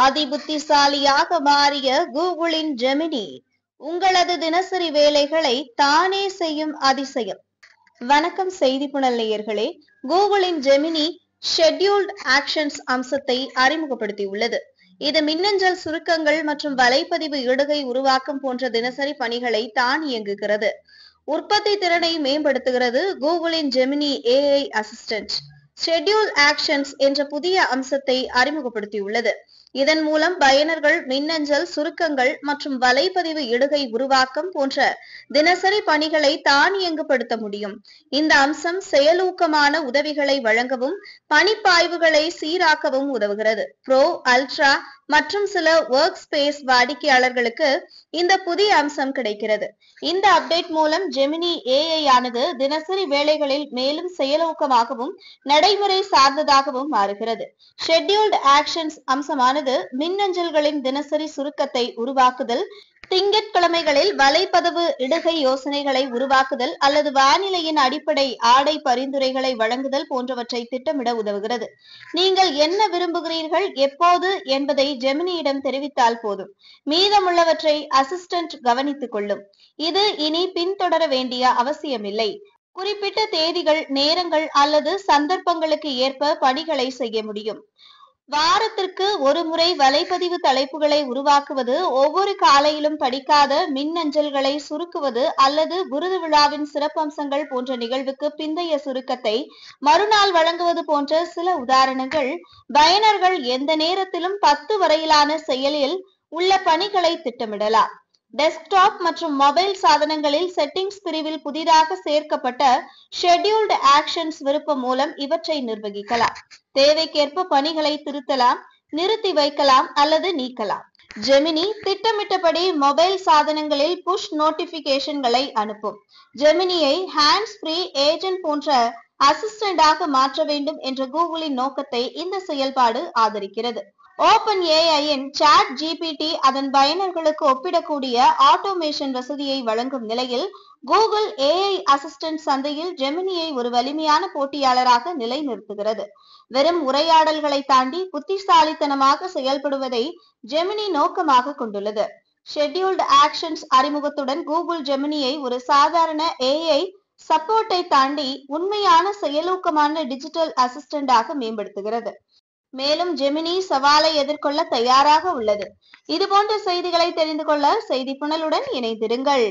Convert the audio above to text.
அதிபுத்திசாலியாக மாறிய கூகுளின் ஜெமினி உங்களது தினசரி வேலைகளை தானே செய்யும் அதிசயம். வணக்கம் செய்தி புனல் நேயர்களே. கூகுளின் ஜெமினி ஷெட்யூல்ட் ஆக்ஷன்ஸ் அம்சத்தை அறிமுகப்படுத்தியுள்ளது. இது மின்னஞ்சல் சுருக்கங்கள் மற்றும் வலைப்பதிவு இடுகை உருவாக்கம் போன்ற தினசரி பணிகளை தான் இயங்குகிறது. உற்பத்தி திறனை மேம்படுத்துகிறது. கூகுளின் Gemini AI assistant schedule actions என்ற புதிய அம்சத்தை அறிமுகப்படுத்தியுள்ளது. இதன் மூலம் பயனர்கள் மின்னஞ்சல் சுருக்கங்கள் மற்றும் வலைப்பதிவு இடுகை உருவாக்கம் போன்ற தினசரி பணிகளை தானியங்குபடுத்த முடியும். இந்த அம்சம் செயலூக்கமான உதவிகளை வழங்கவும் பணிப்பாய்வுகளை சீராக்கவும் உதவுகிறது. ப்ரோ, அல்ட்ரா மற்றும் சில ஒர்க் ஸ்பேஸ் வாடிக்கையாளர்களுக்கு இந்த புதிய அம்சம் கிடைக்கிறது. இந்த அப்டேட் மூலம் ஜெமினி AI ஆனது தினசரி வேலைகளில் மேலும் செயலூக்கமாகவும் நடைமுறை சார்ந்ததாகவும் மாறுகிறது. ஷெட்யூல்ட் ஆக்ஷன்ஸ் அம்சமானது மின்னஞ்சல்களின் தினசரி சுருக்கத்தை உருவாக்குதல், திங்கட்கிழமைகளில் வலைப்பதிவு இடுகை யோசனைகளை உருவாக்குதல் அல்லது வானிலையின் அடிப்படை ஆடை பரிந்துரைகளை வழங்குதல் போன்றவற்றை திட்டமிட உதவுகிறது. நீங்கள் என்ன விரும்புகிறீர்கள், எப்போது என்பதை ஜெமினியிடம் தெரிவித்தால் போதும். மீதமுள்ளவற்றை அசிஸ்டன்ட் கவனித்துக் கொள்ளும். இது இனி பின்தொடர வேண்டிய அவசியமில்லை. குறிப்பிட்ட தேதிகள், நேரங்கள் அல்லது சந்தர்ப்பங்களுக்கு ஏற்ப பணிகளை செய்ய முடியும். வாரத்திற்கு ஒரு முறை வலைப்பதிவு தலைப்புகளை உருவாக்குவது, ஒவ்வொரு காலையிலும் படிக்காத மின்னஞ்சல்களை சுருக்குவது அல்லது விருது விழாவின் சிறப்பம்சங்கள் போன்ற நிகழ்வுக்கு பிந்தைய சுருக்கத்தை மறுநாள் வழங்குவது போன்ற சில உதாரணங்கள். பயனர்கள் எந்த நேரத்திலும் 10 வரையிலான செயலில் உள்ள பணிகளை திட்டமிடலாம். டெஸ்க்டாப் மற்றும் மொபைல் சாதனங்களில் செட்டிங்ஸ் பிரிவில் புதிதாக சேர்க்கப்பட்ட ஷெட்யூல்டு ஆக்ஷன்ஸ் விருப்பம் மூலம் இவற்றை நிர்வகிக்கலாம். தேவைக்கேற்ப பணிகளை திருத்தலாம், நிறுத்தி வைக்கலாம் அல்லது நீக்கலாம். ஜெமினி திட்டமிட்டபடி மொபைல் சாதனங்களில் புஷ் நோட்டிபிகேஷன்களை அனுப்பும். ஜெமினியை ஹேண்ட்ஸ் ஃப்ரீ ஏஜென்ட் போன்ற அசிஸ்டண்டாக மாற்ற வேண்டும் என்ற கூகுளின் நோக்கத்தை இந்த செயல்பாடு ஆதரிக்கிறது. OpenAIயின் சாட் GPT அதன் பயனர்களுக்கு ஒப்பிடக்கூடிய ஆட்டோமேஷன் வசதியை வழங்கும் நிலையில், கூகுள் AI அசிஸ்டன்ட் சந்தையில் ஜெமினியை ஒரு வலிமையான போட்டியாளராக நிலைநிறுத்துகிறது. வெறும் உரையாடல்களை தாண்டி புத்திசாலித்தனமாக செயல்படுவதை ஜெமினி நோக்கமாக கொண்டுள்ளது. ஷெட்யூல்டு ஆக்ஷன்ஸ் அறிமுகத்துடன் கூகுள் ஜெமினியை ஒரு சாதாரண AI சப்போர்ட்டை தாண்டி உண்மையான செயலூக்கமான டிஜிட்டல் அசிஸ்டண்டாக மேம்படுத்துகிறது. மேலும் ஜெமினி சவாலை எதிர்கொள்ள தயாராக உள்ளது. இதுபோன்ற செய்திகளை தெரிந்து கொள்ள செய்தி புனலுடன் இணைந்திருங்கள்.